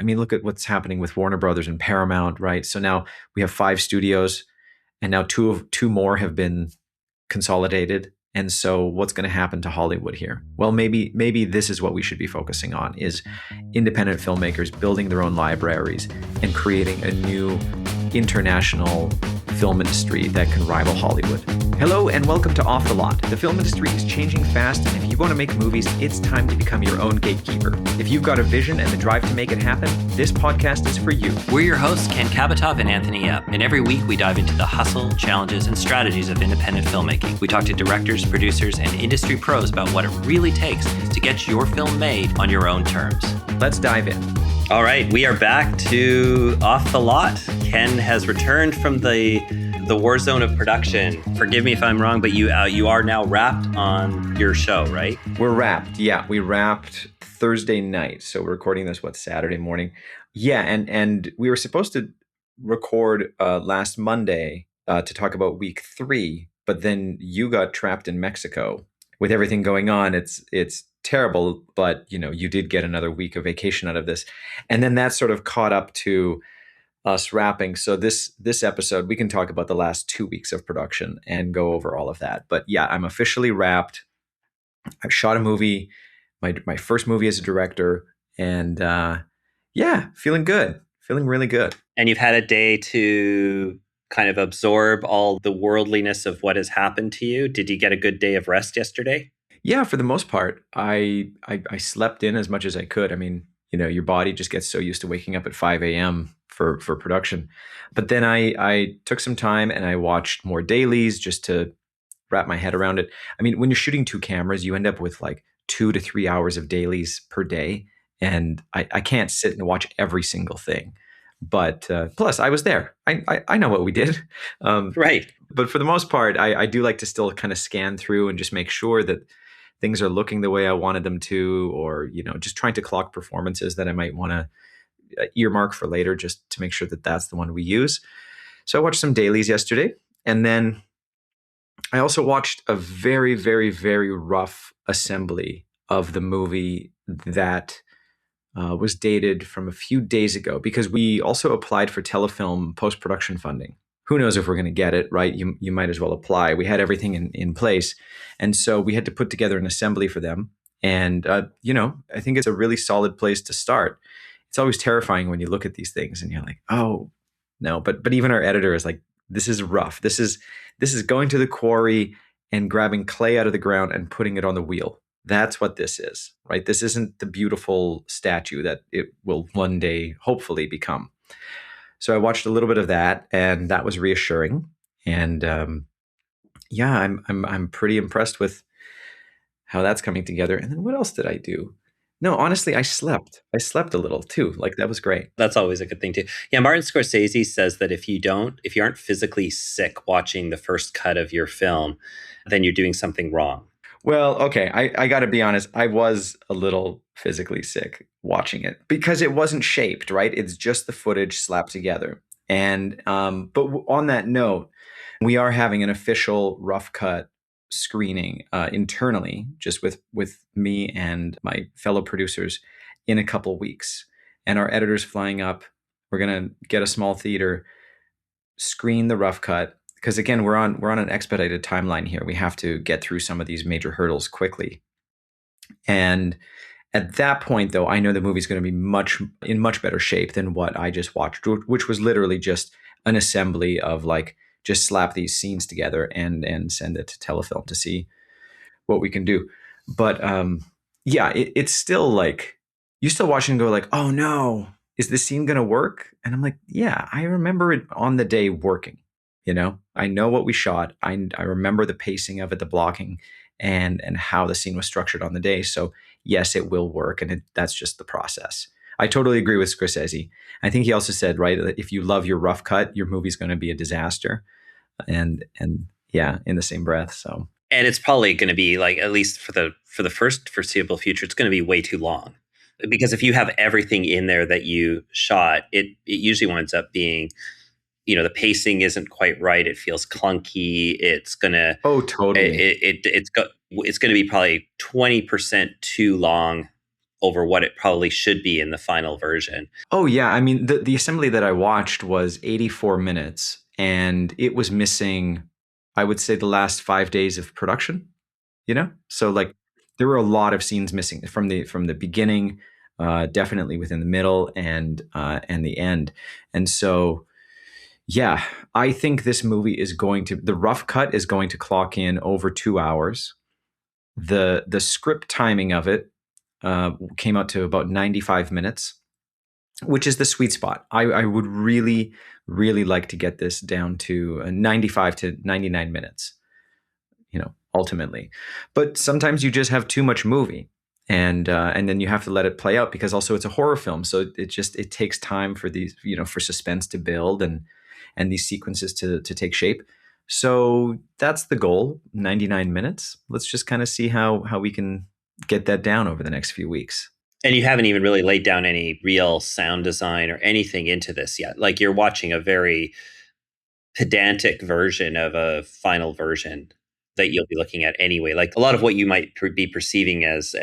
I mean, look at what's happening with Warner Brothers and Paramount, right? So now we have 5 studios, and now two more have been consolidated. And so what's going to happen to Hollywood here? Well, maybe this is what we should be focusing on, is independent filmmakers building their own libraries and creating a new international film industry that can rival Hollywood. Hello and welcome to Off the Lot. The film industry is changing fast, and if you want to make movies, it's time to become your own gatekeeper. If you've got a vision and the drive to make it happen, this podcast is for you. We're your hosts, Kabatoff and Anthony Epp, and every week we dive into the hustle, challenges, and strategies of independent filmmaking. We talk to directors, producers, and industry pros about what it really takes to get your film made on your own terms. Let's dive in. All right, we are back to Off the Lot. Ken has returned from the war zone of production. Forgive me if I'm wrong, but you are now wrapped on your show, right? We're wrapped. Yeah, we wrapped Thursday night. So we're recording this, Saturday morning? Yeah, and we were supposed to record last Monday to talk about week 3, but then you got trapped in Mexico with everything going on. It's terrible, but you did get another week of vacation out of this, and then that sort of caught up to us wrapping. So this episode, we can talk about the last 2 weeks of production and go over all of that. But yeah, I'm officially wrapped. I shot a movie, my first movie as a director, and feeling good, feeling really good. And you've had a day to kind of absorb all the worldliness of what has happened to you. Did you get a good day of rest yesterday? Yeah, for the most part, I slept in as much as I could. I mean, your body just gets so used to waking up at 5 a.m. for production. But then I took some time and I watched more dailies just to wrap my head around it. I mean, when you're shooting 2 cameras, you end up with like 2 to 3 hours of dailies per day. And I can't sit and watch every single thing. But plus, I was there. I know what we did. Right. But for the most part, I do like to still kind of scan through and just make sure that things are looking the way I wanted them to, or, just trying to clock performances that I might want to earmark for later, just to make sure that that's the one we use. So I watched some dailies yesterday, and then I also watched a very, very, very rough assembly of the movie that was dated from a few days ago, because we also applied for telefilm post-production funding. Who knows if we're going to get it, right? You might as well apply. We had everything in place. And so we had to put together an assembly for them. And, I think it's a really solid place to start. It's always terrifying when you look at these things and you're like, oh, no. But even our editor is like, this is rough. This is going to the quarry and grabbing clay out of the ground and putting it on the wheel. That's what this is, right? This isn't the beautiful statue that it will one day hopefully become. So I watched a little bit of that, and that was reassuring. And I'm pretty impressed with how that's coming together. And then what else did I do? No, honestly, I slept. I slept a little too. Like, that was great. That's always a good thing too. Yeah, Martin Scorsese says that if you aren't physically sick watching the first cut of your film, then you're doing something wrong. Well, okay, I got to be honest. I was a little physically sick watching it because it wasn't shaped, right? It's just the footage slapped together. And but on that note, we are having an official rough cut screening internally, just with me and my fellow producers, in a couple weeks. And our editor's flying up. We're gonna get a small theater, screen the rough cut. Because again, we're on an expedited timeline here. We have to get through some of these major hurdles quickly. And at that point, though, I know the movie's going to be in much better shape than what I just watched, which was literally just an assembly of just slap these scenes together and send it to telefilm to see what we can do. But it's still like, you still watch and go like, oh no, is this scene going to work? And I'm like, yeah, I remember it on the day working. I know what we shot. I remember the pacing of it, the blocking, and how the scene was structured on the day. So yes, it will work, and that's just the process. I totally agree with Scorsese. I think he also said, right, that if you love your rough cut, your movie's going to be a disaster, and yeah, in the same breath. So, and it's probably going to be like, at least for the first foreseeable future, it's going to be way too long, because if you have everything in there that you shot, it usually winds up being, the pacing isn't quite right. It feels clunky. It's gonna totally. It's going to be probably 20% too long over what it probably should be in the final version. Oh yeah, I mean the assembly that I watched was 84 minutes, and it was missing, I would say, the last 5 days of production. So like there were a lot of scenes missing from the beginning, definitely within the middle and the end, and so yeah, I think this movie is going to the rough cut is going to clock in over 2 hours. The script timing of it came out to about 95 minutes, which is the sweet spot. I would really, really like to get this down to 95 to 99 minutes, ultimately. But sometimes you just have too much movie. And then you have to let it play out, because also it's a horror film, so it takes time for these for suspense to build and these sequences to take shape. So that's the goal, 99 minutes. Let's just kind of see how we can get that down over the next few weeks. And you haven't even really laid down any real sound design or anything into this yet. Like, you're watching a very pedantic version of a final version that you'll be looking at anyway. Like, a lot of what you might be perceiving as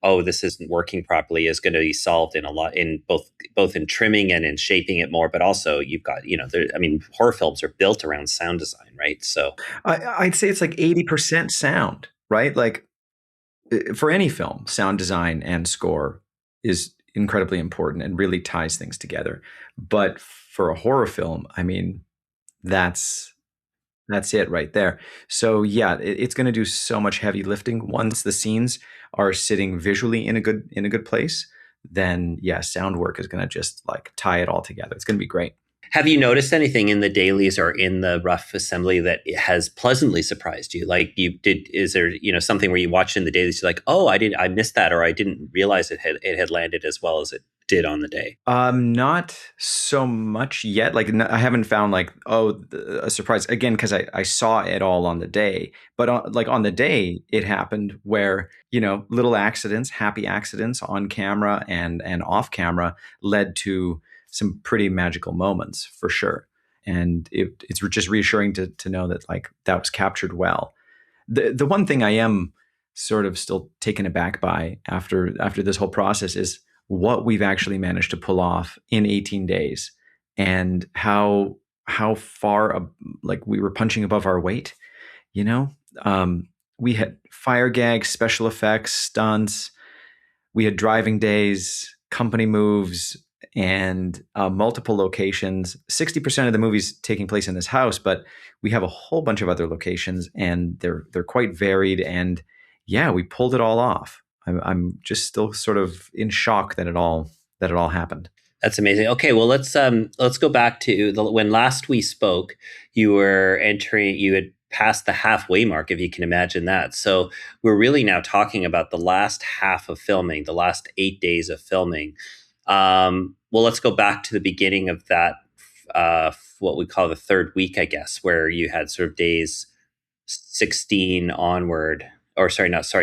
oh, this isn't working properly, is going to be solved in a lot, in both in trimming and in shaping it more. But also, you've got horror films are built around sound design, right? So I'd say it's like 80% sound, right? Like for any film, sound design and score is incredibly important and really ties things together. But for a horror film, I mean, that's it right there. So yeah, it's going to do so much heavy lifting once the scenes are sitting visually in a good place. Then yeah, sound work is going to just like tie it all together. It's going to be great. have you noticed anything in the dailies or in the rough assembly that has pleasantly surprised you? Like, is there, something where you watch in the dailies, you're like, oh, I missed that, or I didn't realize it had landed as well as it did on the day? Not so much yet. Like I haven't found like a surprise again, because I saw it all on the day. But on the day, it happened where little accidents, happy accidents on camera and off camera led to some pretty magical moments for sure. And it's just reassuring to know that like that was captured well. The one thing I am sort of still taken aback by after this whole process is what we've actually managed to pull off in 18 days, and how far like we were punching above our weight. You know, we had fire gags, special effects, stunts. We had driving days, company moves, and multiple locations. 60% of the movie's taking place in this house, but we have a whole bunch of other locations, and they're quite varied. And yeah, we pulled it all off. I'm just still sort of in shock that it all happened. That's amazing. Okay, well, let's go back to when last we spoke. You were entering. You had passed the halfway mark, if you can imagine that. So we're really now talking about the last half of filming, the last 8 days of filming. Well, let's go back to the beginning of that. What we call the third week, I guess, where you had sort of days 16 onward, or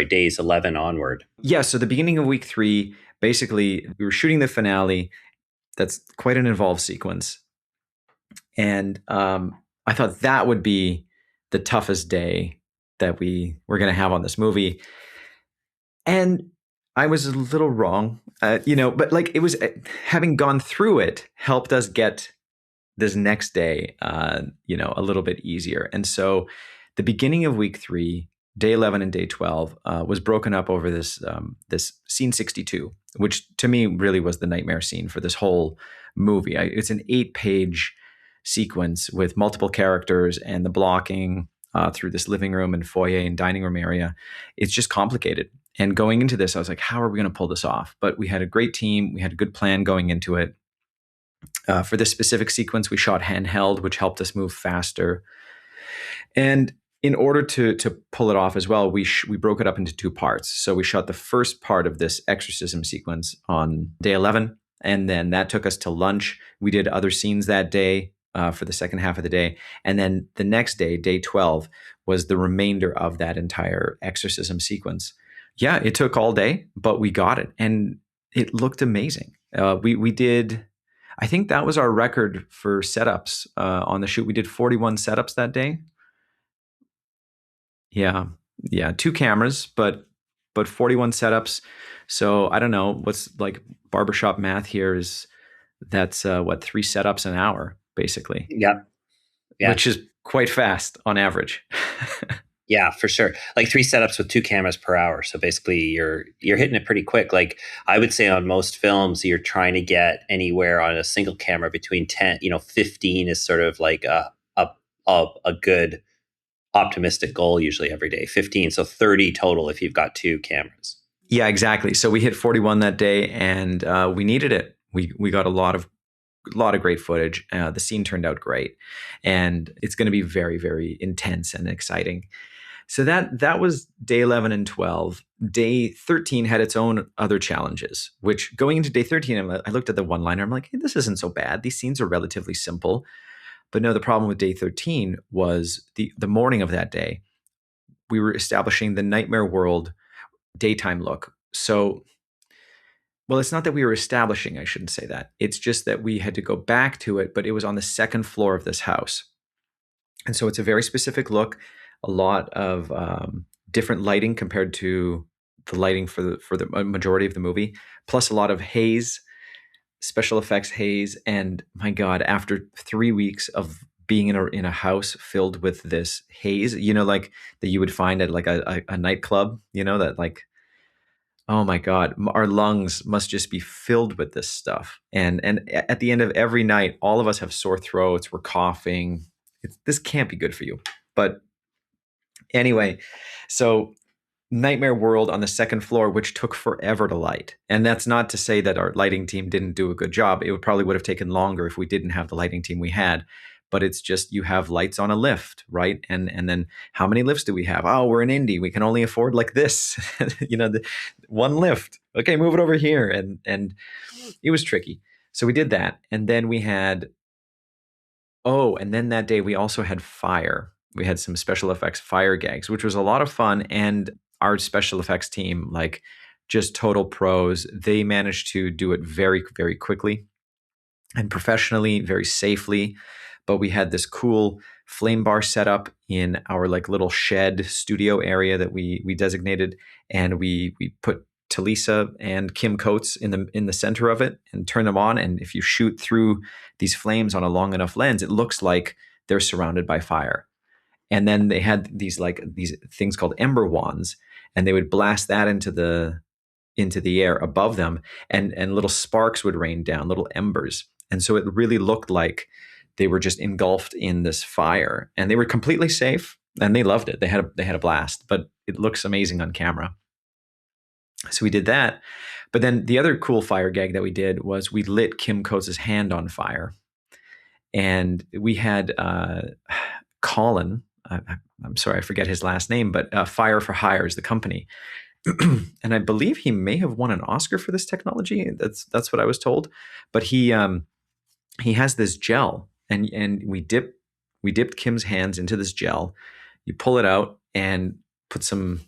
days 11 onward. Yeah. So the beginning of week 3, basically, we were shooting the finale. That's quite an involved sequence. And I thought that would be the toughest day that we were going to have on this movie. And I was a little wrong, but like it was having gone through it helped us get this next day, a little bit easier. And so the beginning of week 3, day 11 and day 12 was broken up over this scene 62, which to me really was the nightmare scene for this whole movie. It's an 8-page sequence with multiple characters, and the blocking through this living room and foyer and dining room area. It's just complicated. And going into this, I was like, how are we going to pull this off? But we had a great team. We had a good plan going into it. For this specific sequence, we shot handheld, which helped us move faster. And in order to pull it off as well, we broke it up into 2 parts. So we shot the first part of this exorcism sequence on day 11, and then that took us to lunch. We did other scenes that day for the second half of the day. And then the next day, day 12, was the remainder of that entire exorcism sequence. Yeah, it took all day, but we got it. And it looked amazing. We did, I think that was our record for setups on the shoot. We did 41 setups that day. Yeah. 2 cameras, but but 41 setups. So I don't know what's like barbershop math here is that's what 3 setups an hour basically, Yeah. Yeah. which is quite fast on average. Yeah, for sure. Like 3 setups with 2 cameras per hour. So basically you're hitting it pretty quick. Like I would say on most films, you're trying to get anywhere on a single camera between 10, 15 is sort of like a good optimistic goal usually every day. 15. So 30 total if you've got 2 cameras. Yeah, exactly. So we hit 41 that day, and we needed it. We got a lot of great footage. The scene turned out great, and it's going to be very, very intense and exciting. So that was day 11 and 12. Day 13 had its own other challenges. Which going into day 13, I looked at the one liner. I'm like, hey, this isn't so bad. These scenes are relatively simple. But no, the problem with day 13 was the morning of that day. We were establishing the nightmare world daytime look. So, well, it's not that we were establishing, I shouldn't say that. It's just that we had to go back to it, but it was on the second floor of this house. And so it's a very specific look, a lot of different lighting compared to the lighting for the majority of the movie, plus a lot of haze, special effects haze. And my God, after 3 weeks of being in a house filled with this haze, like that you would find at like a nightclub, that like, oh my God, our lungs must just be filled with this stuff. And at the end of every night, all of us have sore throats. We're coughing. This can't be good for you. But anyway, so Nightmare World on the second floor, which took forever to light. And that's not to say that our lighting team didn't do a good job. It probably would have taken longer if we didn't have the lighting team we had. But it's just you have lights on a lift, right? And then how many lifts do we have? Oh, we're in Indy. We can only afford like this, the one lift. Okay, move it over here. And it was tricky. So we did that. And then we had and then that day we also had fire. We had some special effects fire gags, which was a lot of fun. And our special effects team, like just total pros, they managed to do it very, very quickly and professionally, very safely. But we had this cool flame bar set up in our like little shed studio area that we designated, and we put Talisa and Kim Coates in the center of it and turn them on. And if you shoot through these flames on a long enough lens, it looks like they're surrounded by fire. And then they had these things called ember wands, and they would blast that into the air above them, and little sparks would rain down, little embers. And so it really looked like they were just engulfed in this fire, and they were completely safe, and they loved it. They had a blast, but it looks amazing on camera. So we did that. But then the other cool fire gag that we did was we lit Kim Coates' hand on fire. And we had Colin, I'm sorry, I forget his last name, but Fire for Hire is the company. And I believe he may have won an Oscar for this technology. That's what I was told. But he has this gel, and we dipped Kim's hands into this gel. You pull it out and put some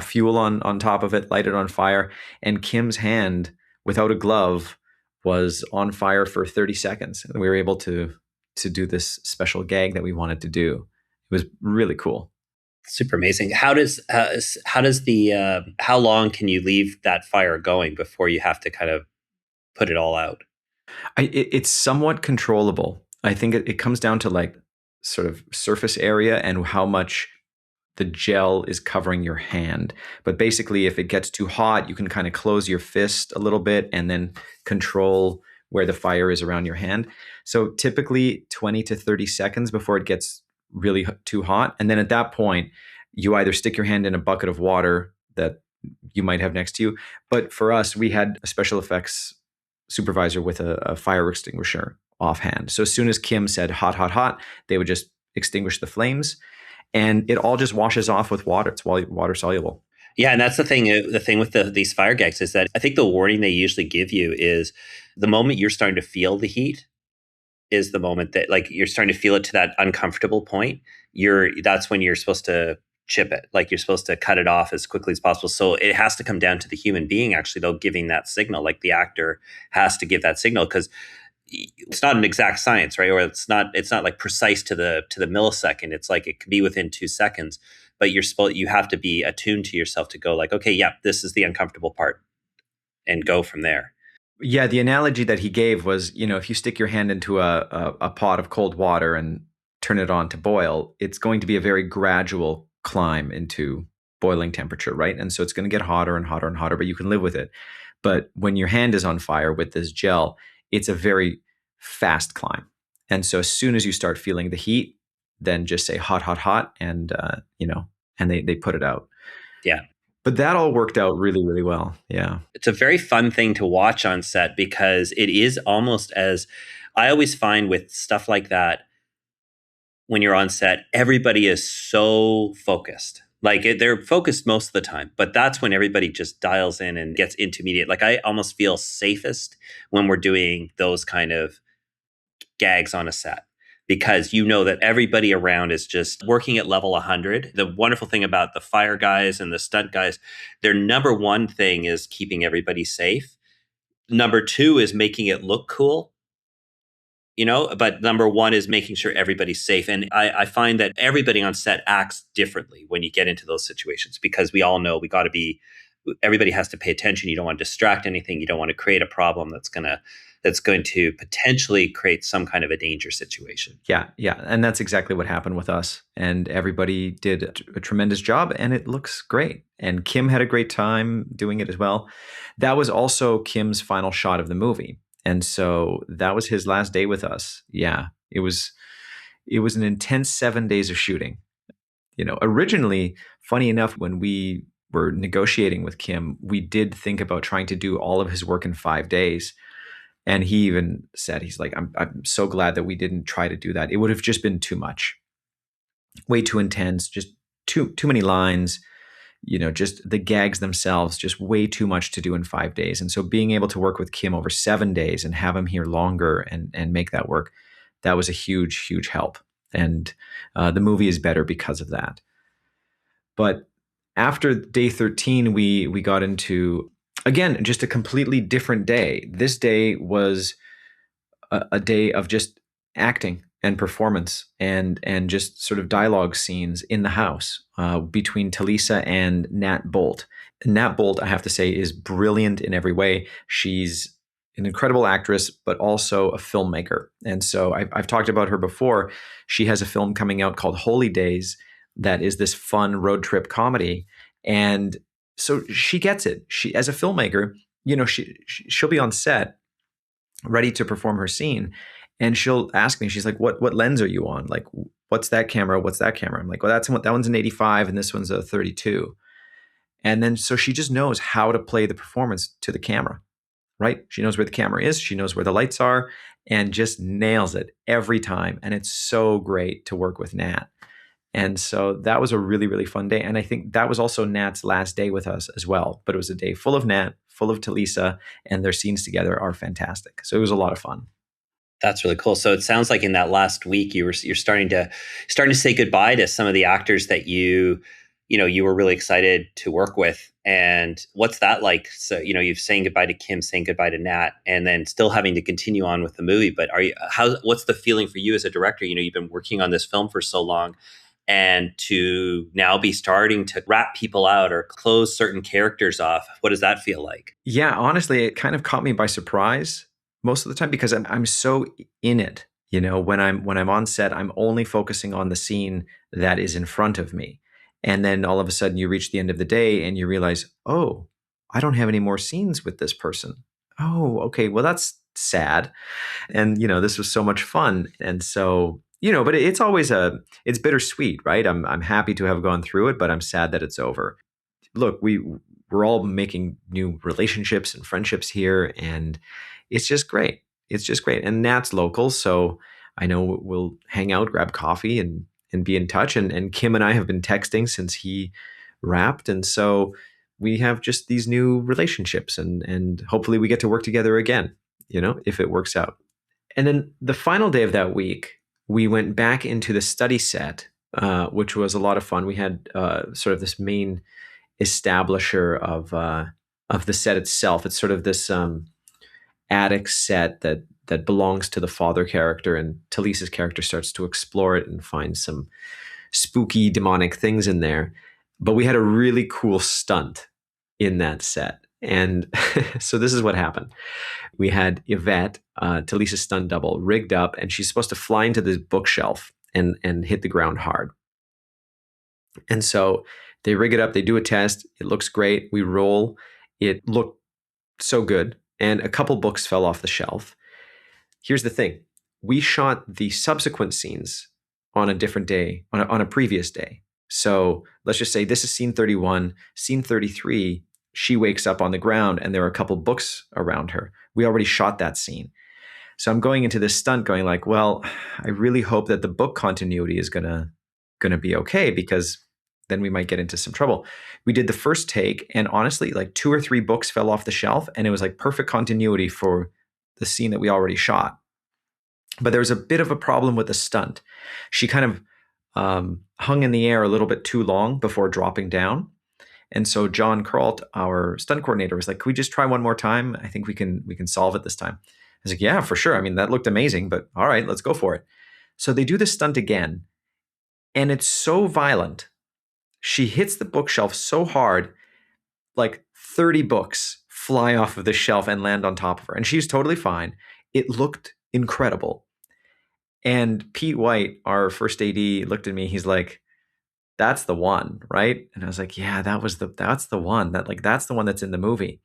fuel on top of it, light it on fire, and Kim's hand, without a glove, was on fire for 30 seconds. And we were able to do this special gag that we wanted to do. It was really cool. Super amazing. How long can you leave that fire going before you have to kind of put it all out? It's somewhat controllable. I think it comes down to like sort of surface area and how much the gel is covering your hand. But basically, if it gets too hot, you can kind of close your fist a little bit and then control where the fire is around your hand. So typically 20 to 30 seconds before it gets really too hot. And then at that point, you either stick your hand in a bucket of water that you might have next to you. But for us, we had a special effects supervisor with a fire extinguisher offhand. So as soon as Kim said hot, hot, hot, they would just extinguish the flames, and it all just washes off with water. It's water soluble. Yeah, and that's the thing. The thing with these fire gags is that I think the warning they usually give you is the moment you're starting to feel the heat is the moment that like you're starting to feel it to that uncomfortable point. That's when you're supposed to chip it. Like you're supposed to cut it off as quickly as possible. So it has to come down to the human being actually though giving that signal. Like the actor has to give that signal because it's not an exact science, right? Or it's not like precise to the millisecond. It's like it could be within 2 seconds. but you have to be attuned to yourself to go like, okay, yeah, this is the uncomfortable part, and go from there. Yeah, the analogy that he gave was, if you stick your hand into a pot of cold water and turn it on to boil, it's going to be a very gradual climb into boiling temperature, right? And so it's going to get hotter and hotter and hotter, but you can live with it. But when your hand is on fire with this gel, it's a very fast climb. And so as soon as you start feeling the heat, then just say hot, hot, hot, and and they put it out. Yeah. But that all worked out really, really well. Yeah. It's a very fun thing to watch on set because it is almost as I always find with stuff like that, when you're on set, everybody is so focused. Like they're focused most of the time, but that's when everybody just dials in and gets intermediate. Like I almost feel safest when we're doing those kind of gags on a set because you know that everybody around is just working at level 100. The wonderful thing about the fire guys and the stunt guys, their number one thing is keeping everybody safe. Number two is making it look cool, but number one is making sure everybody's safe. And I find that everybody on set acts differently when you get into those situations because we all know everybody has to pay attention. You don't want to distract anything. You don't want to create a problem that's going to potentially create some kind of a danger situation. Yeah, yeah. And that's exactly what happened with us. And everybody did a tremendous job and it looks great. And Kim had a great time doing it as well. That was also Kim's final shot of the movie. And so that was his last day with us. Yeah. It was an intense 7 days of shooting. Originally, funny enough, when we were negotiating with Kim, we did think about trying to do all of his work in 5 days. And he even said, he's like, I'm so glad that we didn't try to do that. It would have just been too much, way too intense, just too many lines, just the gags themselves, just way too much to do in 5 days. And so being able to work with Kim over 7 days and have him here longer and make that work, that was a huge, huge help. And the movie is better because of that. But after day 13, we got into, again, just a completely different day. This day was a day of just acting and performance and just sort of dialogue scenes in the house between Talisa and Nat Bolt. And Nat Bolt, I have to say, is brilliant in every way. She's an incredible actress, but also a filmmaker. And so I've talked about her before. She has a film coming out called Holy Days that is this fun road trip comedy. And so she gets it. She, as a filmmaker, she'll be on set ready to perform her scene, and she'll ask me, she's like, what lens are you on? Like, what's that camera? What's that camera? I'm like, well, that one's an 85 and this one's a 32. And then so she just knows how to play the performance to the camera, right? She knows where the camera is, she knows where the lights are, and just nails it every time. And it's so great to work with Nat. And so that was a really, really fun day. And I think that was also Nat's last day with us as well. But it was a day full of Nat, full of Talisa, and their scenes together are fantastic. So it was a lot of fun. That's really cool. So it sounds like in that last week you're starting to say goodbye to some of the actors that you were really excited to work with. And what's that like? So you're saying goodbye to Kim, saying goodbye to Nat, and then still having to continue on with the movie. But what's the feeling for you as a director? You've been working on this film for so long, and to now be starting to wrap people out or close certain characters off. What does that feel like? Yeah, honestly, it kind of caught me by surprise most of the time because I'm so in it. When I'm on set, I'm only focusing on the scene that is in front of me. And then all of a sudden you reach the end of the day and you realize, oh, I don't have any more scenes with this person. Oh, okay. Well, that's sad. And this was so much fun. And so, but it's always it's bittersweet, right? I'm happy to have gone through it, but I'm sad that it's over. Look, we're all making new relationships and friendships here, and it's just great. It's just great. And Nat's local, so I know we'll hang out, grab coffee, and be in touch. And Kim and I have been texting since he wrapped, and so we have just these new relationships, and hopefully we get to work together again, if it works out. And then the final day of that week, we went back into the study set, which was a lot of fun. We had sort of this main establisher of the set itself. It's sort of this attic set that belongs to the father character, and Talisa's character starts to explore it and find some spooky demonic things in there. But we had a really cool stunt in that set. And so this is what happened. We had Yvette, Talisa's stunt double, rigged up, and she's supposed to fly into this bookshelf and hit the ground hard. And so they rig it up, they do a test, it looks great, we roll, it looked so good, and a couple books fell off the shelf. Here's the thing. We shot the subsequent scenes on a different day, on a previous day. So let's just say this is scene 31, scene 33, she wakes up on the ground and there are a couple books around her. We already shot that scene. So I'm going into this stunt going like, well, I really hope that the book continuity is gonna be okay, because then we might get into some trouble. We did the first take, and honestly, like 2 or 3 books fell off the shelf, and it was like perfect continuity for the scene that we already shot. But there was a bit of a problem with the stunt. She kind of hung in the air a little bit too long before dropping down. And so John Kralt, our stunt coordinator, was like, "Can we just try one more time? I think we can solve it this time." I was like, "Yeah, for sure. I mean, that looked amazing, but all right, let's go for it." So they do the stunt again, and it's so violent. She hits the bookshelf so hard, like 30 books fly off of the shelf and land on top of her, and she's totally fine. It looked incredible. And Pete White, our first AD, looked at me. He's like, "That's the one, right?" And I was like, "Yeah, that's the one. That's the one that's in the movie."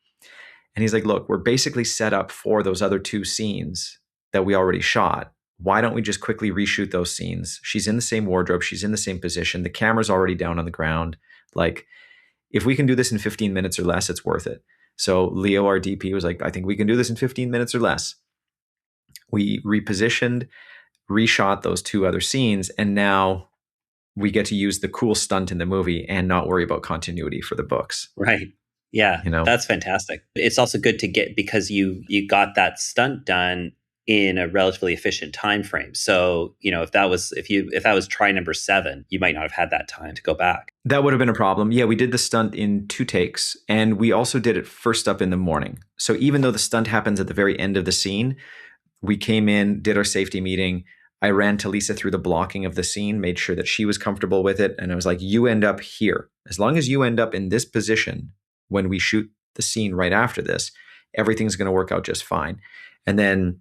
And he's like, "Look, we're basically set up for those other 2 scenes that we already shot. Why don't we just quickly reshoot those scenes? She's in the same wardrobe, she's in the same position, the camera's already down on the ground. Like, if we can do this in 15 minutes or less, it's worth it." So Leo, our DP, was like, "I think we can do this in 15 minutes or less." We repositioned, reshot those 2 other scenes, and now we get to use the cool stunt in the movie and not worry about continuity for the books. Right. Yeah, You know, that's fantastic. It's also good to get, because you got that stunt done in a relatively efficient time frame. So, if that was try number 7, you might not have had that time to go back. That would have been a problem. Yeah, we did the stunt in 2 takes, and we also did it first up in the morning. So even though the stunt happens at the very end of the scene, we came in, did our safety meeting. I ran Talisa through the blocking of the scene, made sure that she was comfortable with it. And I was like, "You end up here. As long as you end up in this position when we shoot the scene right after this, everything's going to work out just fine." And then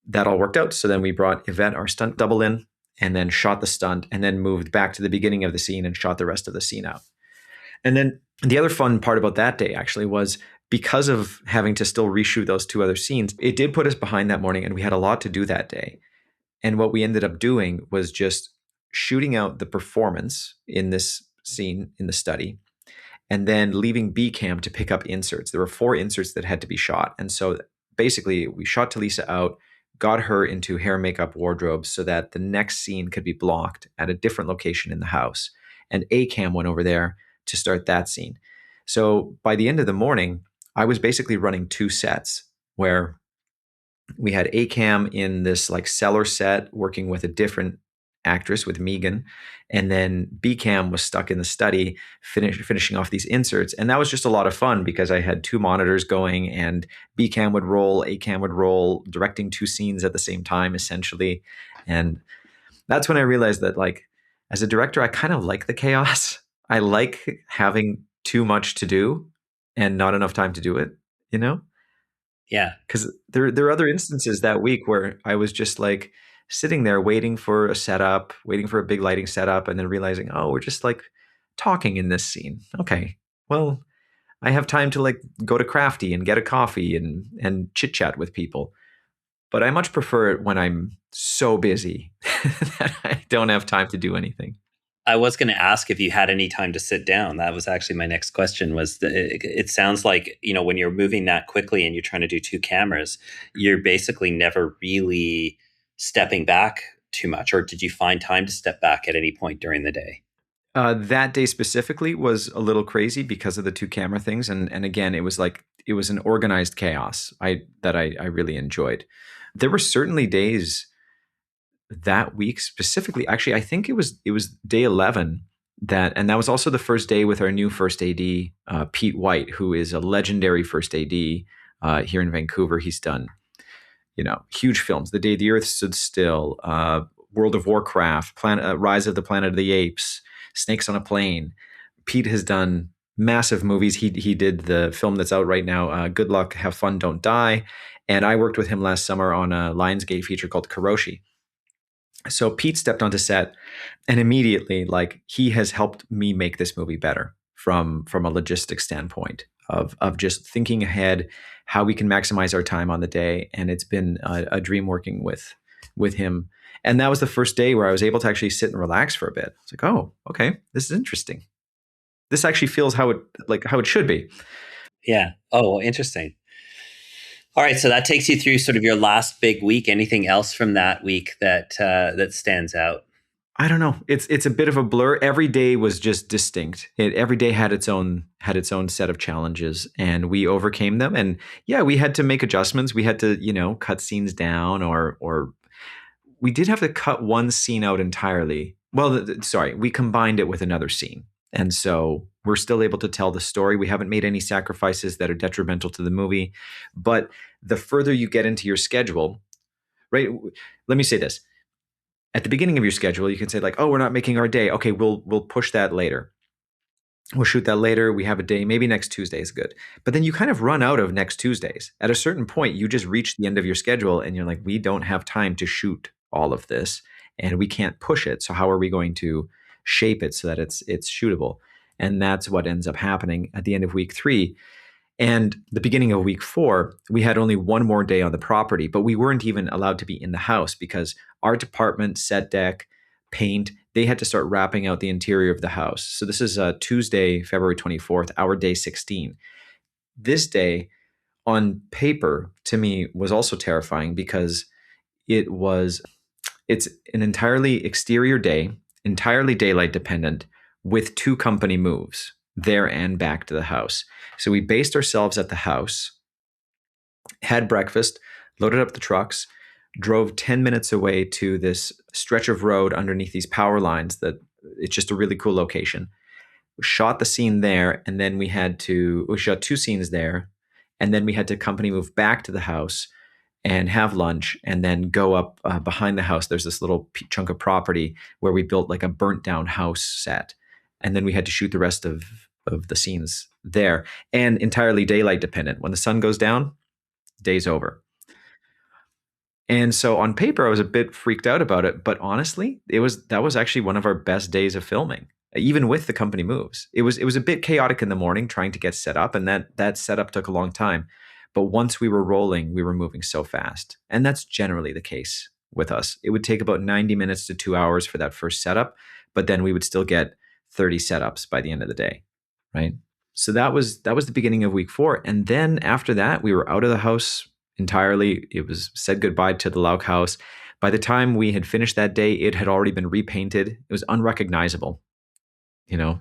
that all worked out. So then we brought Yvette, our stunt double, in, and then shot the stunt, and then moved back to the beginning of the scene and shot the rest of the scene out. And then the other fun part about that day actually was, because of having to still reshoot those 2 other scenes, it did put us behind that morning, and we had a lot to do that day. And what we ended up doing was just shooting out the performance in this scene in the study, and then leaving B cam to pick up inserts. There were 4 inserts that had to be shot. And so basically we shot Talisa out, got her into hair, makeup, wardrobe, so that the next scene could be blocked at a different location in the house. And A cam went over there to start that scene. So by the end of the morning, I was basically running 2 sets, where we had A cam in this like cellar set working with a different actress, with Megan, and then B cam was stuck in the study finishing off these inserts. And that was just a lot of fun, because I had 2 monitors going, and B cam would roll, A cam would roll, directing 2 scenes at the same time, essentially. And that's when I realized that, like, as a director, I kind of like the chaos. I like having too much to do and not enough time to do it, you know? Yeah. Because there are other instances that week where I was just like sitting there waiting for a setup, waiting for a big lighting setup, and then realizing, oh, we're just like talking in this scene. Okay, well, I have time to like go to Crafty and get a coffee and chit chat with people. But I much prefer it when I'm so busy that I don't have time to do anything. I was going to ask if you had any time to sit down. That was actually my next question. It sounds like, when you're moving that quickly and you're trying to do 2 cameras, you're basically never really stepping back too much. Or did you find time to step back at any point during the day? That day specifically was a little crazy because of the 2 camera things, and again, it was an organized chaos that I really enjoyed. There were certainly days that week specifically. Actually, I think it was day 11, and that was also the first day with our new first AD, Pete White, who is a legendary first AD here in Vancouver. He's done huge films: The Day the Earth Stood Still, World of Warcraft, Rise of the Planet of the Apes, Snakes on a Plane. Pete has done massive movies. He did the film that's out right now, Good Luck, Have Fun, Don't Die. And I worked with him last summer on a Lionsgate feature called Kuroshi. So Pete stepped onto set, and immediately, like, he has helped me make this movie better from a logistics standpoint of just thinking ahead, how we can maximize our time on the day. And it's been a dream working with him. And that was the first day where I was able to actually sit and relax for a bit. It's like, oh, okay, this is interesting. This actually feels how it should be. Yeah. Oh, interesting. All right, so that takes you through sort of your last big week. Anything else from that week that stands out? I don't know. It's a bit of a blur. Every day was just distinct. Every day had its own set of challenges, and we overcame them. And yeah, we had to make adjustments. We had to, cut scenes down, or we did have to cut one scene out entirely. Well, sorry, we combined it with another scene. And so we're still able to tell the story. We haven't made any sacrifices that are detrimental to the movie. But the further you get into your schedule, right? Let me say this. At the beginning of your schedule, you can say like, oh, we're not making our day. Okay, we'll push that later. We'll shoot that later. We have a day. Maybe next Tuesday is good. But then you kind of run out of next Tuesdays. At a certain point, you just reach the end of your schedule and you're like, we don't have time to shoot all of this and we can't push it. So how are we going to shape it so that it's shootable? And that's what ends up happening at the end of week 3. And the beginning of week 4, we had only one more day on the property, but we weren't even allowed to be in the house because art department, set deck, paint, they had to start wrapping out the interior of the house. So this is Tuesday, February 24th, our day 16. This day on paper to me was also terrifying because it's an entirely exterior day, entirely daylight dependent with 2 company moves there and back to the house. So we based ourselves at the house, had breakfast, loaded up the trucks, drove 10 minutes away to this stretch of road underneath these power lines that it's just a really cool location. We shot the scene there, and then we shot 2 scenes there, and then we had to company move back to the house and have lunch and then go up behind the house. There's this little chunk of property where we built like a burnt down house set. And then we had to shoot the rest of the scenes there, and entirely daylight dependent. When the sun goes down, day's over. And so on paper, I was a bit freaked out about it, but honestly, that was actually one of our best days of filming, even with the company moves. It was a bit chaotic in the morning trying to get set up, and that setup took a long time. But once we were rolling, we were moving so fast. And that's generally the case with us. It would take about 90 minutes to 2 hours for that first setup, but then we would still get 30 setups by the end of the day, right? So that was the beginning of week 4. And then after that, we were out of the house entirely. It was said goodbye to the Lauk house. By the time we had finished that day, it had already been repainted. It was unrecognizable,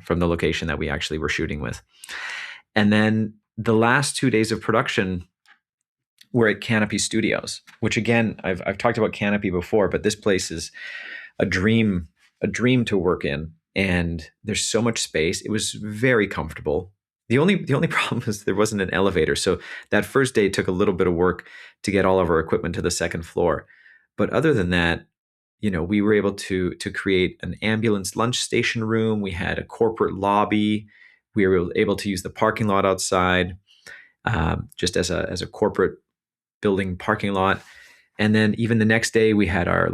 from the location that we actually were shooting with. And then the last 2 days of production were at Canopy Studios, which again, I've talked about Canopy before, but this place is a dream to work in. And there's so much space. It was very comfortable. The only problem is there wasn't an elevator. So that first day took a little bit of work to get all of our equipment to the second floor. But other than that, we were able to create an ambulance lunch station room. We had a corporate lobby. We were able to use the parking lot outside, just as a corporate building parking lot. And then even the next day, we had our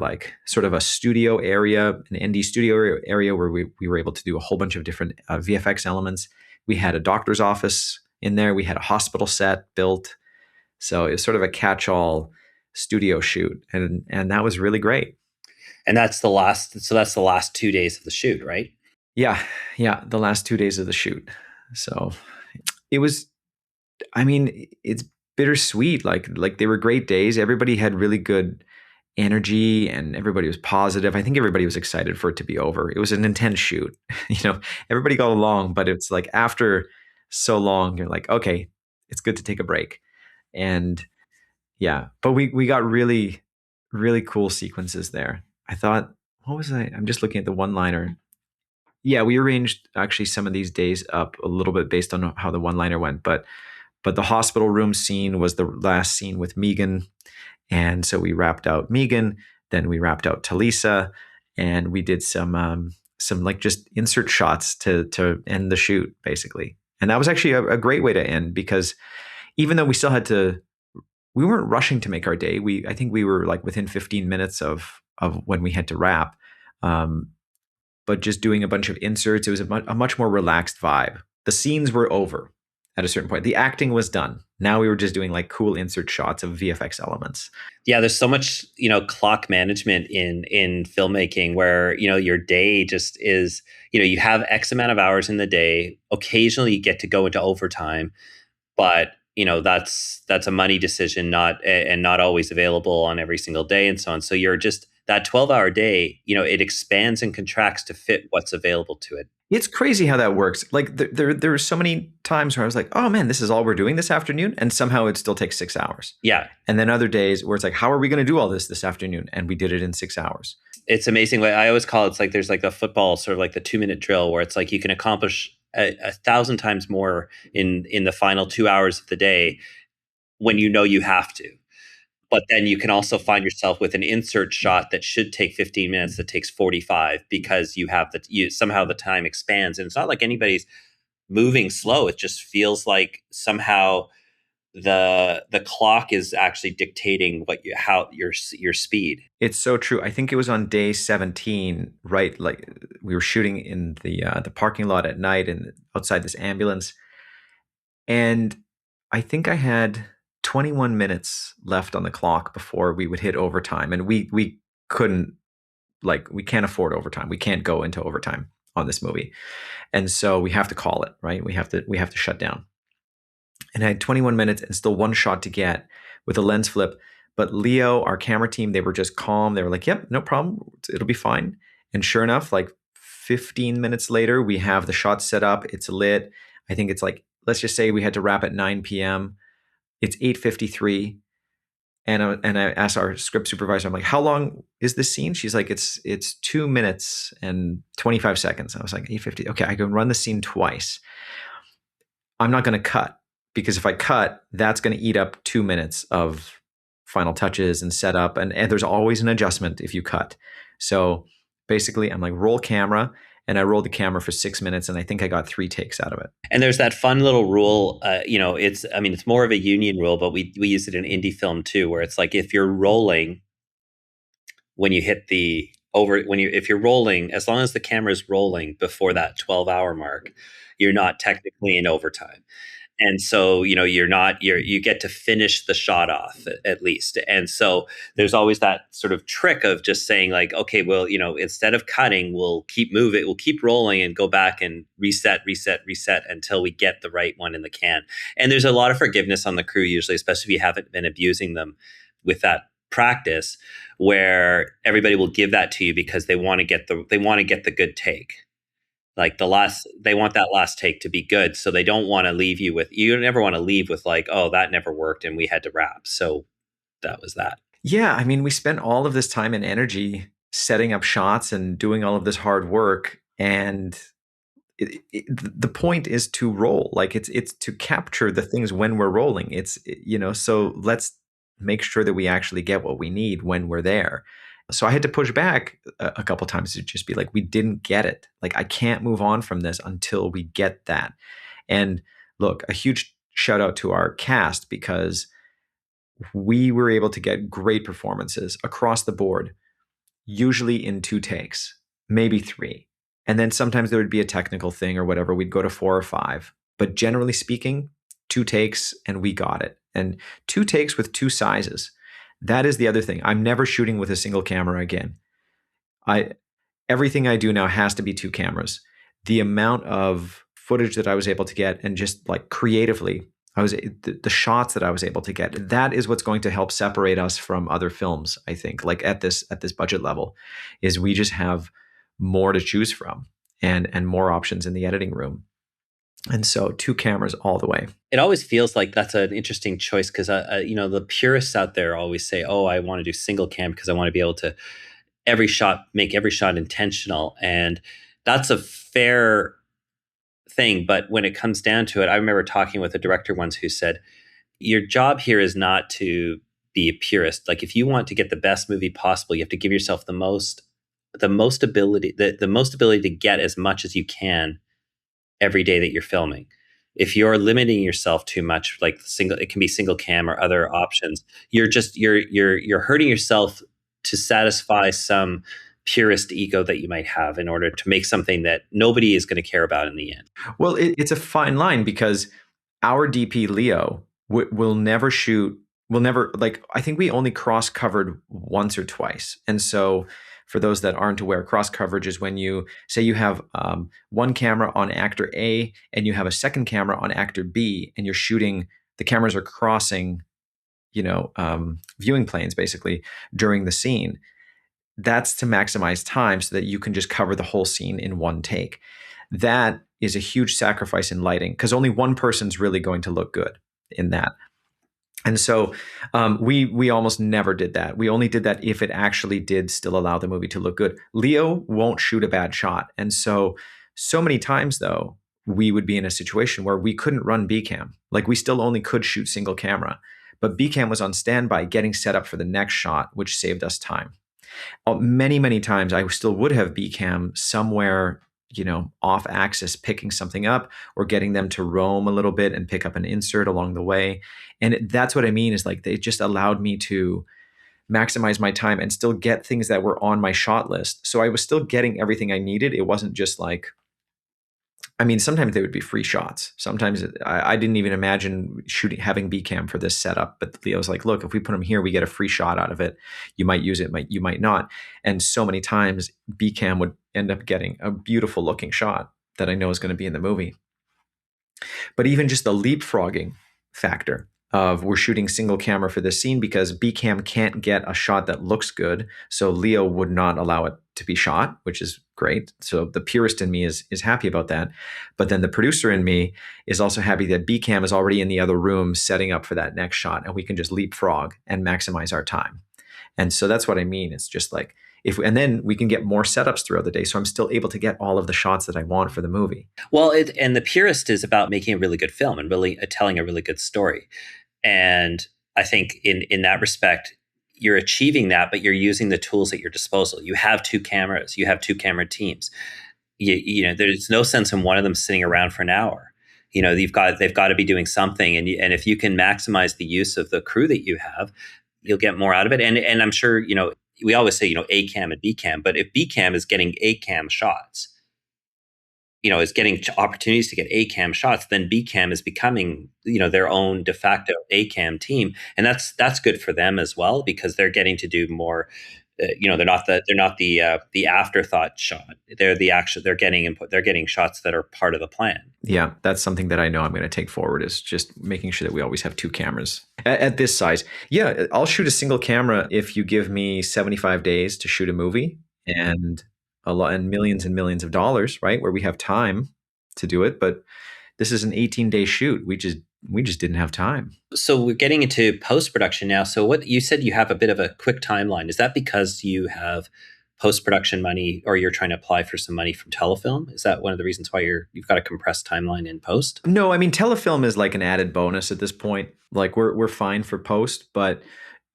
sort of a studio area, an ND studio area where we were able to do a whole bunch of different VFX elements. We had a doctor's office in there. We had a hospital set built. So it was sort of a catch-all studio shoot. And that was really great. And that's the last 2 days of the shoot, right? Yeah. The last 2 days of the shoot. So it was, it's bittersweet. Like they were great days. Everybody had really good energy and everybody was positive. I think everybody was excited for it to be over. It was an intense shoot. Everybody got along, but it's like after so long, you're like, okay, it's good to take a break. And yeah, but we got really, really cool sequences there. I thought, I'm just looking at the one-liner. Yeah, we arranged actually some of these days up a little bit based on how the one-liner went, but the hospital room scene was the last scene with Megan. And so we wrapped out Megan. Then we wrapped out Talisa, and we did some like just insert shots to end the shoot, basically. And that was actually a great way to end, because even though we weren't rushing to make our day. I think we were like within 15 minutes of when we had to wrap. But just doing a bunch of inserts, it was a much more relaxed vibe. The scenes were over at a certain point. The acting was done. Now we were just doing like cool insert shots of VFX elements. Yeah, there's so much, clock management in filmmaking, where, your day just is, you have X amount of hours in the day. Occasionally you get to go into overtime, but that's a money decision, not always available on every single day, and so on. So you're just that 12-hour day, it expands and contracts to fit what's available to it. It's crazy how that works. Like there were so many times where I was like, oh man, this is all we're doing this afternoon, and somehow it still takes 6 hours. Yeah. And then other days where it's like, how are we going to do all this afternoon? And we did it in 6 hours. It's amazing. I always call it's like there's like a football, sort of like the 2-minute drill, where it's like you can accomplish 1,000 times more in the final 2 hours of the day when you have to. But then you can also find yourself with an insert shot that should take 15 minutes that takes 45, because somehow the time expands, and it's not like anybody's moving slow. It just feels like somehow the clock is actually dictating your speed. It's so true. I think it was on day 17, right? Like we were shooting in the parking lot at night and outside this ambulance, and I think I had 21 minutes left on the clock before we would hit overtime, and we couldn't, like, we can't afford overtime. We can't go into overtime on this movie, and so we have to call it, right? We have to shut down. And I had 21 minutes and still one shot to get with a lens flip. But Leo, our camera team, they were just calm. They were like, "Yep, no problem. It'll be fine." And sure enough, like 15 minutes later, we have the shot set up. It's lit. I think it's like, let's just say we had to wrap at 9 p.m. It's 8:53, and I asked our script supervisor, I'm like, "How long is this scene?" She's like, "It's 2 minutes and 25 seconds." I was like, 8:50. Okay, I can run the scene twice. I'm not going to cut, because if I cut, that's going to eat up 2 minutes of final touches and setup, and there's always an adjustment if you cut. So basically, I'm like, roll camera. And I rolled the camera for 6 minutes, and I think I got 3 takes out of it. And there's that fun little rule, it's more of a union rule, but we use it in indie film too, where it's like, if you're rolling, when you hit if you're rolling, as long as the camera's rolling before that 12-hour mark, you're not technically in overtime. And so, you get to finish the shot off at least. And so there's always that sort of trick of just saying like, okay, well, instead of cutting, we'll keep moving, we'll keep rolling and go back and reset until we get the right one in the can. And there's a lot of forgiveness on the crew, usually, especially if you haven't been abusing them with that practice, where everybody will give that to you because they want to get the good take. Like they want that last take to be good. So they don't want to leave you never want to leave with like, oh, that never worked and we had to wrap. So that was that. Yeah. I mean, we spent all of this time and energy setting up shots and doing all of this hard work. And the point is to roll. Like it's to capture the things when we're rolling. So let's make sure that we actually get what we need when we're there. So I had to push back a couple times to just be like, we didn't get it. Like, I can't move on from this until we get that. And look, a huge shout out to our cast, because we were able to get great performances across the board, usually in 2 takes, maybe 3. And then sometimes there would be a technical thing or whatever. We'd go to 4 or 5. But generally speaking, 2 takes and we got it. And 2 takes with 2 sizes. That is the other thing. I'm never shooting with a single camera again. Everything I do now has to be 2 cameras. The amount of footage that I was able to get, and just like creatively, the shots that I was able to get, that is what's going to help separate us from other films. I think, like at this budget level, is we just have more to choose from and more options in the editing room. And so 2 cameras all the way. It always feels like that's an interesting choice, because the purists out there always say, oh, I want to do single cam because I want to be able to make every shot intentional. And that's a fair thing. But when it comes down to it, I remember talking with a director once who said, your job here is not to be a purist. Like, if you want to get the best movie possible, you have to give yourself the most ability to get as much as you can every day that you're filming. If you're limiting yourself too much, like it can be single cam or other options, you're hurting yourself to satisfy some purist ego that you might have in order to make something that nobody is going to care about in the end. Well, it's a fine line, because our DP Leo will never shoot. Will never, like, I think we only cross covered once or twice. And so, for those that aren't aware, cross coverage is when you say you have one camera on actor A and you have a second camera on actor B, and you're shooting. The cameras are crossing, viewing planes basically during the scene. That's to maximize time so that you can just cover the whole scene in one take. That is a huge sacrifice in lighting, because only one person's really going to look good in that. And so we almost never did that. We only did that if it actually did still allow the movie to look good. Leo won't shoot a bad shot. And so many times, though, we would be in a situation where we couldn't run B-cam. Like, we still only could shoot single camera. But B-cam was on standby getting set up for the next shot, which saved us time. Many, many times I still would have B-cam somewhere, off axis, picking something up or getting them to roam a little bit and pick up an insert along the way. And that's what I mean, is like, they just allowed me to maximize my time and still get things that were on my shot list. So I was still getting everything I needed. It wasn't just like, sometimes they would be free shots. Sometimes I didn't even imagine having B-cam for this setup. But Leo's like, look, if we put them here, we get a free shot out of it. You might use it, you might not. And so many times B-cam would end up getting a beautiful looking shot that I know is going to be in the movie. But even just the leapfrogging factor of, we're shooting single camera for this scene because B-cam can't get a shot that looks good. So Leo would not allow it to be shot, which is great. So the purist in me is happy about that. But then the producer in me is also happy that B-cam is already in the other room setting up for that next shot, and we can just leapfrog and maximize our time. And so that's what I mean. It's just like, and then we can get more setups throughout the day. So I'm still able to get all of the shots that I want for the movie. Well, and the purist is about making a really good film and really telling a really good story. And I think in that respect, you're achieving that, but you're using the tools at your disposal. You have two cameras, you have two camera teams. There's no sense in one of them sitting around for an hour. They've got to be doing something. And if you can maximize the use of the crew that you have, you'll get more out of it. And I'm sure, we always say, A cam and B cam, but if B cam is getting A cam shots, is getting opportunities to get A cam shots, then B cam is becoming, their own de facto A cam team. And that's good for them as well, because they're getting to do more. They're not the afterthought shot. They're getting shots that are part of the plan. Yeah, that's something that I know I'm going to take forward, is just making sure that we always have two cameras at this size. Yeah, I'll shoot a single camera if you give me 75 days to shoot a movie, and millions and millions of dollars, right? Where we have time to do it. But this is an 18-day shoot. We just didn't have time. So we're getting into post-production now. So what you said, you have a bit of a quick timeline. Is that because you have post-production money, or you're trying to apply for some money from Telefilm? Is that one of the reasons why you've got a compressed timeline in post? No, Telefilm is like an added bonus at this point. Like, we're fine for post, but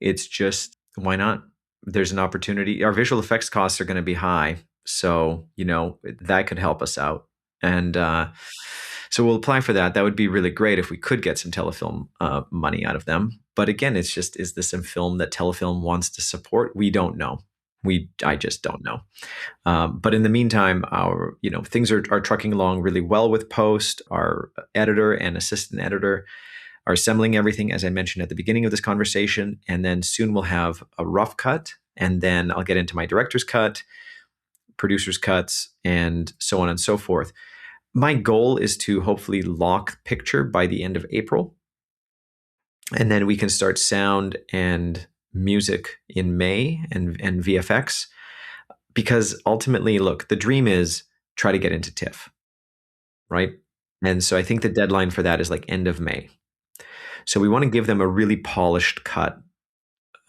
it's just, why not? There's an opportunity. Our visual effects costs are going to be high. So, that could help us out. And so we'll apply for that. That would be really great if we could get some Telefilm money out of them. But again, it's just, is this a film that Telefilm wants to support? We don't know. I just don't know. But in the meantime, our things are trucking along really well with post. Our editor and assistant editor are assembling everything, as I mentioned at the beginning of this conversation. And then soon we'll have a rough cut, and then I'll get into my director's cut, producer's cuts, and so on and so forth. My goal is to hopefully lock picture by the end of April. And then we can start sound and music in May, and VFX. Because ultimately, look, the dream is try to get into TIFF, right? And so I think the deadline for that is like end of May. So we want to give them a really polished cut,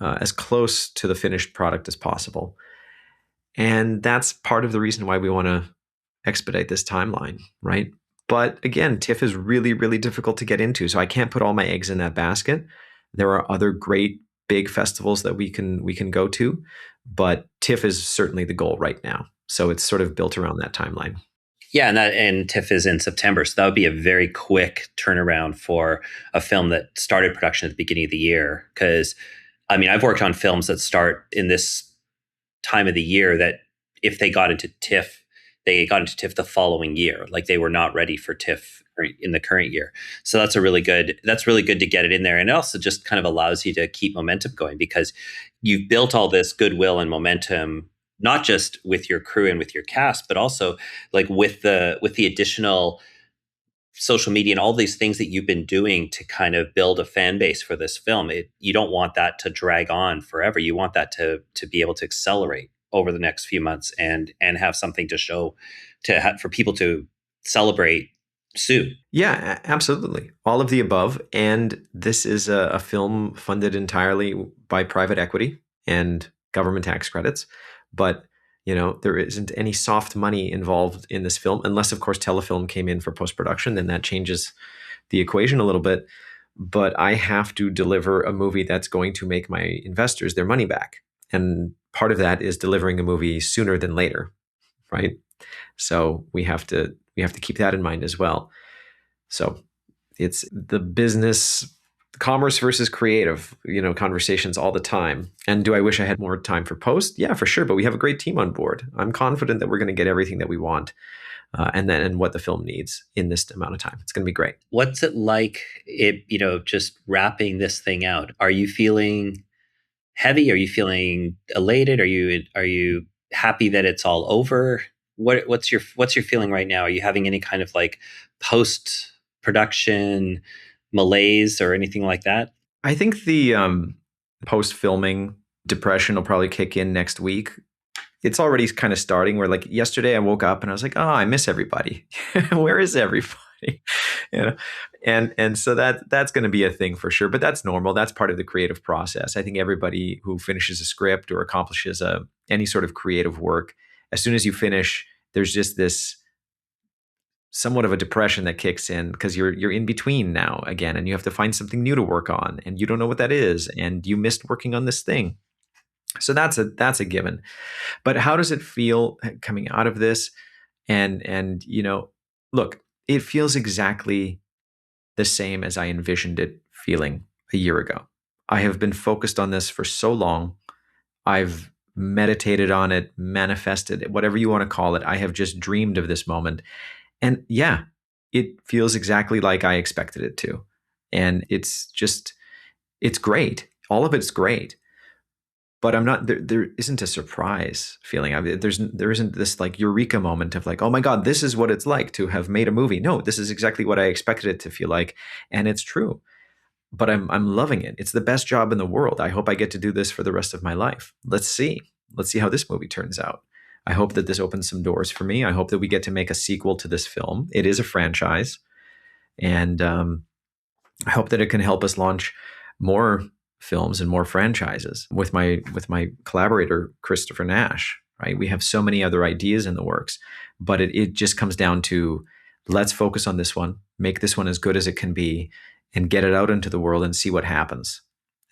as close to the finished product as possible. And that's part of the reason why we want to expedite this timeline, right? But again, TIFF is really, really difficult to get into. So I can't put all my eggs in that basket. There are other great big festivals that we can go to, but TIFF is certainly the goal right now. So it's sort of built around that timeline. Yeah, and TIFF is in September, so that would be a very quick turnaround for a film that started production at the beginning of the year. Because, I mean, I've worked on films that start in this time of the year that if they got into TIFF, they got into TIFF the following year. Like they were not ready for TIFF in the current year. So that's really good to get it in there. And it also just kind of allows you to keep momentum going because you've built all this goodwill and momentum, not just with your crew and with your cast, but also like with the additional social media and all these things that you've been doing to kind of build a fan base for this film. You don't want that to drag on forever. You want that to be able to accelerate over the next few months and have something to show for people to celebrate soon. Yeah, absolutely. All of the above. And this is a film funded entirely by private equity and government tax credits. But, there isn't any soft money involved in this film, unless, of course, Telefilm came in for post-production. Then that changes the equation a little bit. But I have to deliver a movie that's going to make my investors their money back. And part of that is delivering a movie sooner than later, right? So we have to keep that in mind as well. So it's the business, commerce versus creative, conversations all the time. And do I wish I had more time for post? Yeah, for sure. But we have a great team on board. I'm confident that we're going to get everything that we want, and what the film needs in this amount of time. It's going to be great. What's it like? Just wrapping this thing out. Are you feeling heavy? Are you feeling elated? Are you happy that it's all over? What's your feeling right now? Are you having any kind of like post production malaise or anything like that? I think the post filming depression will probably kick in next week. It's already kind of starting where like yesterday I woke up and I was like, oh, I miss everybody. Where is everybody? And so that's going to be a thing for sure, but that's normal. That's part of the creative process. I think everybody who finishes a script or accomplishes any sort of creative work, as soon as you finish, there's just this somewhat of a depression that kicks in because you're in between now again, and you have to find something new to work on, and you don't know what that is, and you missed working on this thing. So that's a given. But how does it feel coming out of this? And look, it feels exactly the same as I envisioned it feeling a year ago. I have been focused on this for so long. I've meditated on it, manifested it, whatever you want to call it. I have just dreamed of this moment. And yeah, it feels exactly like I expected it to. And it's great. All of it's great. But I'm not, there isn't a surprise feeling. There isn't this like eureka moment of like, oh my God, this is what it's like to have made a movie. No, this is exactly what I expected it to feel like. And it's true. But I'm loving it. It's the best job in the world. I hope I get to do this for the rest of my life. Let's see how this movie turns out. I hope that this opens some doors for me. I hope that we get to make a sequel to this film. It is a franchise. And I hope that it can help us launch more films and more franchises with my collaborator, Christopher Nash, right? We have so many other ideas in the works, but it just comes down to let's focus on this one, make this one as good as it can be, and get it out into the world and see what happens.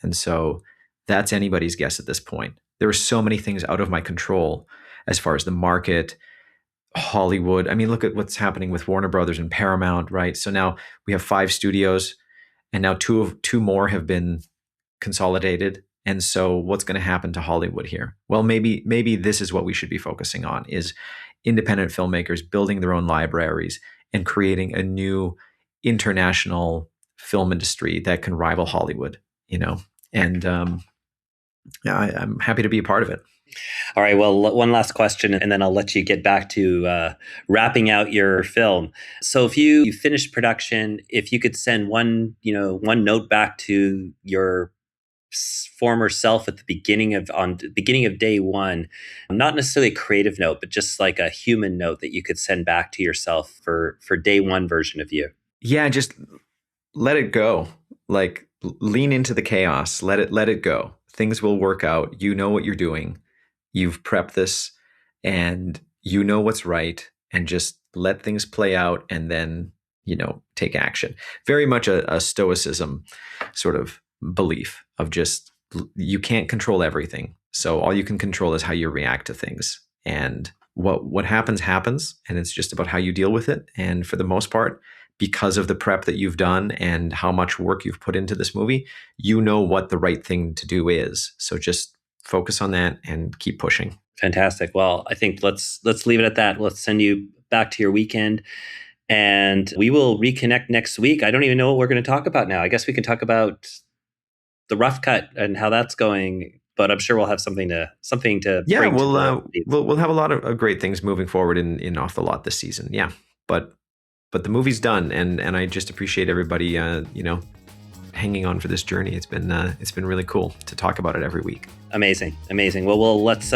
And so that's anybody's guess at this point. There are so many things out of my control as far as the market, Hollywood. I mean, look at what's happening with Warner Brothers and Paramount, right? So now we have 5 studios, and now two more have been consolidated. And so what's going to happen to Hollywood here? Well, maybe this is what we should be focusing on, is independent filmmakers building their own libraries and creating a new international film industry that can rival Hollywood, and I'm happy to be a part of it. All right. Well, one last question, and then I'll let you get back to wrapping out your film. So, if you finished production, if you could send one note back to your former self at the beginning of day one, not necessarily a creative note, but just like a human note that you could send back to yourself for day one version of you. Yeah, just let it go. Like lean into the chaos. Let it go. Things will work out. You know what you're doing. You've prepped this and you know what's right, and just let things play out and then, take action. Very much a stoicism sort of belief of just you can't control everything. So all you can control is how you react to things. And what happens, and it's just about how you deal with it. And for the most part, because of the prep that you've done and how much work you've put into this movie, you know what the right thing to do is. So just focus on that and keep pushing. Fantastic. Well, I think let's leave it at that. Let's send you back to your weekend, and we will reconnect next week. I don't even know what we're going to talk about now. I guess we can talk about the rough cut and how that's going. But I'm sure we'll have something to Yeah, bring we'll have a lot of great things moving forward in Off the Lot this season. Yeah, but the movie's done, and I just appreciate everybody hanging on for this journey. It's been really cool to talk about it every week. Amazing. Well, let's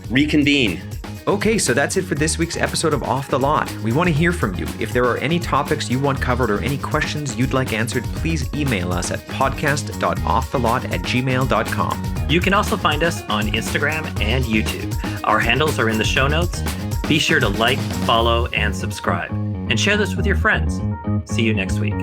reconvene. Okay, so that's it for this week's episode of Off the Lot. We want to hear from you. If there are any topics you want covered or any questions you'd like answered, please email us at podcast.offthelot@gmail.com. You can also find us on Instagram and YouTube. Our handles are in the show notes. Be sure to like, follow, and subscribe. And share this with your friends. See you next week.